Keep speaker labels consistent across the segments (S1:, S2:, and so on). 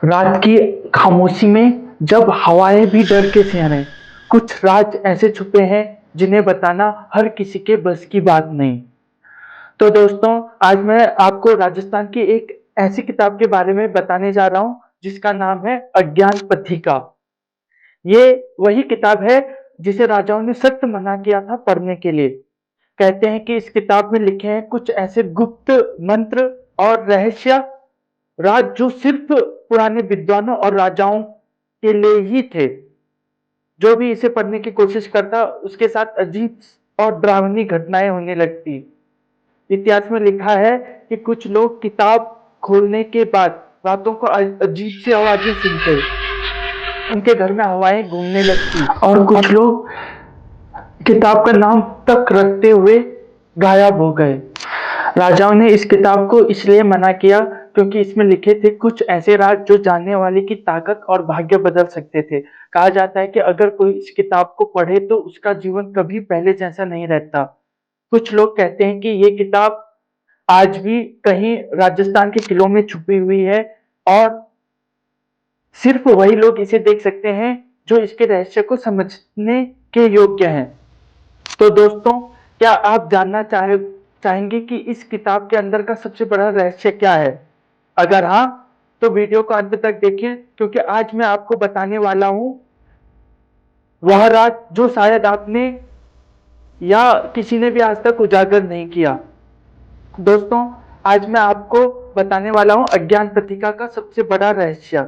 S1: रात की खामोशी में जब हवाएं भी डर के से रहे, कुछ राज ऐसे छुपे हैं जिन्हें बताना हर किसी के बस की बात नहीं। तो दोस्तों, आज मैं आपको राजस्थान की एक ऐसी किताब के बारे में बताने जा रहा हूँ जिसका नाम है अज्ञान पथिका। ये वही किताब है जिसे राजाओं ने सख्त मना किया था पढ़ने के लिए। कहते हैं कि इस किताब में लिखे हैं कुछ ऐसे गुप्त मंत्र और रहस्य राज जो सिर्फ पुराने विद्वानों और राजाओं के लिए ही थे। जो भी इसे पढ़ने की कोशिश करता उसके साथ अजीब और डरावनी घटनाएं होने लगती। इतिहास में लिखा है कि कुछ लोग किताब खोलने के बाद रातों को अजीब सी आवाजें सुनते, उनके घर में हवाएं घूमने लगती और कुछ लोग किताब का नाम तक रखते हुए गायब हो गए। राजाओं ने इस किताब को इसलिए मना किया क्योंकि इसमें लिखे थे कुछ ऐसे राज जो जानने वाले की ताकत और भाग्य बदल सकते थे। कहा जाता है कि अगर कोई इस किताब को पढ़े तो उसका जीवन कभी पहले जैसा नहीं रहता। कुछ लोग कहते हैं कि ये किताब आज भी कहीं राजस्थान के किलों में छुपी हुई है और सिर्फ वही लोग इसे देख सकते हैं जो इसके रहस्य को समझने के योग्य हैं। तो दोस्तों, क्या आप जानना चाहेंगे कि इस किताब के अंदर का सबसे बड़ा रहस्य क्या है? अगर हाँ, तो वीडियो को अंत तक देखिए क्योंकि आज मैं आपको बताने वाला हूं वह राज जो शायद आपने या किसी ने भी आज तक उजागर नहीं किया। दोस्तों, आज मैं आपको बताने वाला हूं अज्ञान पथिका का सबसे बड़ा रहस्य।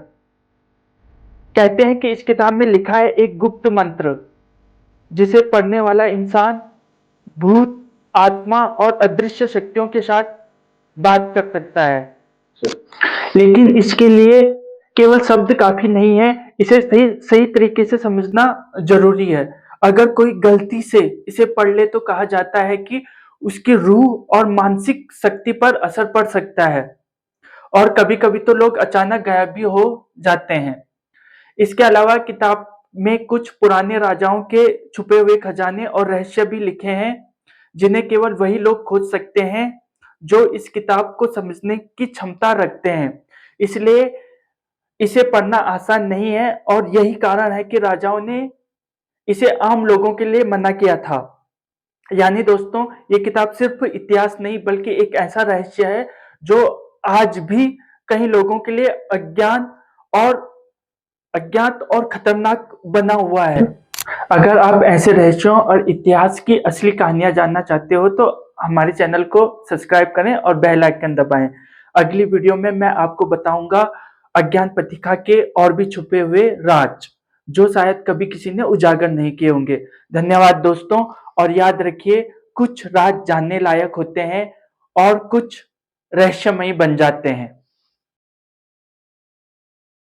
S1: कहते हैं कि इस किताब में लिखा है एक गुप्त मंत्र जिसे पढ़ने वाला इंसान भूत, आत्मा और अदृश्य शक्तियों के साथ बात कर सकता है। लेकिन इसके लिए केवल शब्द काफी नहीं है, इसे सही सही तरीके से समझना जरूरी है। अगर कोई गलती से इसे पढ़ ले तो कहा जाता है कि उसकी रूह और मानसिक शक्ति पर असर पड़ सकता है और कभी-कभी तो लोग अचानक गायब भी हो जाते हैं। इसके अलावा किताब में कुछ पुराने राजाओं के छुपे हुए खजाने और रहस्य भी लिखे हैं जिन्हें केवल वही लोग खोज सकते हैं जो इस किताब को समझने की क्षमता रखते हैं। इसलिए इसे पढ़ना आसान नहीं है और यही कारण है कि राजाओं ने इसे आम लोगों के लिए मना किया था। यानी दोस्तों, ये किताब सिर्फ इतिहास नहीं बल्कि एक ऐसा रहस्य है जो आज भी कई लोगों के लिए और अज्ञात और खतरनाक बना हुआ है। अगर आप ऐसे रहस्यों और इतिहास की असली कहानियां जानना चाहते हो तो हमारे चैनल को सब्सक्राइब करें और बेल आइकन दबाएं। अगली वीडियो में मैं आपको बताऊंगा अज्ञान पथिका के और भी छुपे हुए राज जो शायद कभी किसी ने उजागर नहीं किए होंगे। धन्यवाद दोस्तों, और याद रखिए कुछ राज जानने लायक होते हैं और कुछ रहस्यमयी बन जाते हैं।